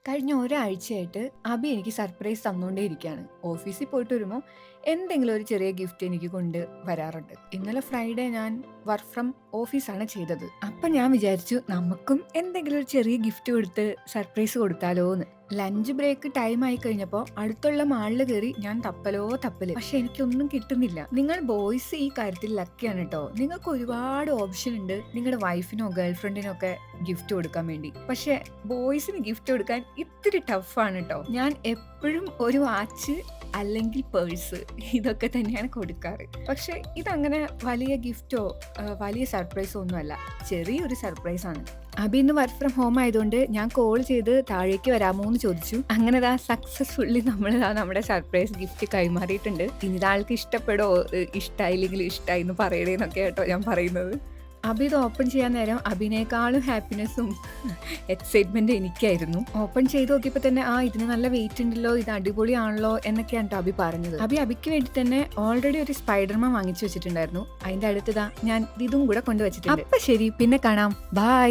കഴിഞ്ഞ ഒരാഴ്ചയായിട്ട് അബി എനിക്ക് സർപ്രൈസ് തന്നുകൊണ്ടേയിരിക്കുകയാണ്. ഓഫീസിൽ പോയിട്ട് വരുമ്പോൾ എന്തെങ്കിലും ഒരു ചെറിയ ഗിഫ്റ്റ് എനിക്ക് കൊണ്ട് വരാറുണ്ട്. ഇന്നലെ ഫ്രൈഡേ ഞാൻ വർക്ക് ഫ്രം ഓഫീസാണ് ചെയ്തത്. അപ്പം ഞാൻ വിചാരിച്ചു നമുക്കും എന്തെങ്കിലും ഒരു ചെറിയ ഗിഫ്റ്റ് കൊടുത്ത് സർപ്രൈസ് കൊടുത്താലോ എന്ന്. ലഞ്ച് ബ്രേക്ക് ടൈം ആയി കഴിഞ്ഞപ്പോൾ അടുത്തുള്ള മാളിൽ കയറി ഞാൻ തപ്പല്. പക്ഷെ എനിക്കൊന്നും കിട്ടുന്നില്ല. നിങ്ങൾ ബോയ്സ് ഈ കാര്യത്തിൽ ലക്കിയാണ് കേട്ടോ. നിങ്ങൾക്ക് ഒരുപാട് ഓപ്ഷൻ ഉണ്ട് നിങ്ങളുടെ വൈഫിനോ ഗേൾ ഫ്രണ്ടിനോ ഒക്കെ ഗിഫ്റ്റ് കൊടുക്കാൻ വേണ്ടി. പക്ഷെ ബോയ്സിന് ഗിഫ്റ്റ് കൊടുക്കാൻ ഇത്തിരി ടഫാണ് കേട്ടോ. ഞാൻ എപ്പോഴും ഒരു വാച്ച് അല്ലെങ്കിൽ പേഴ്സ് ഇതൊക്കെ തന്നെയാണ് കൊടുക്കാറ്. പക്ഷെ ഇതങ്ങനെ വലിയ ഗിഫ്റ്റോ വലിയ സർപ്രൈസോ ഒന്നുമല്ല, ചെറിയൊരു സർപ്രൈസ് ആണ്. അബി ഇന്ന് വർക്ക് ഫ്രം ഹോം ആയതുകൊണ്ട് ഞാൻ കോൾ ചെയ്ത് താഴേക്ക് വരാമോ എന്ന് ചോദിച്ചു. അങ്ങനെ സക്സസ്ഫുള്ളി നമ്മൾ നമ്മുടെ സർപ്രൈസ് ഗിഫ്റ്റ് കൈമാറിയിട്ടുണ്ട്. ഇനി ആൾക്ക് ഇഷ്ടപ്പെടോ ഇഷ്ടമായില്ലെങ്കിൽ ഇഷ്ടമായി എന്ന് പറയണേന്നൊക്കെ കേട്ടോ ഞാൻ പറയുന്നത്. അബി ഇത് ഓപ്പൺ ചെയ്യാൻ നേരം അബിനേക്കാളും ഹാപ്പിനെസ്സും എക്സൈറ്റ്മെന്റ് എനിക്കായിരുന്നു. ഓപ്പൺ ചെയ്ത് നോക്കിയപ്പോൾ തന്നെ ഇതിന് നല്ല വെയിറ്റ് ഉണ്ടല്ലോ, ഇത് അടിപൊളിയാണല്ലോ എന്നൊക്കെയാണ് കേട്ടോ അബി പറഞ്ഞത്. അബിക്ക് വേണ്ടി തന്നെ ഓൾറെഡി ഒരു സ്പൈഡർമാൻ വാങ്ങിച്ചു വെച്ചിട്ടുണ്ടായിരുന്നു. അതിന്റെ അടുത്തതാ ഞാൻ ഇതും കൂടെ കൊണ്ടുവച്ചിട്ടുണ്ട്. അപ്പൊ ശരി, പിന്നെ കാണാം. ബൈ.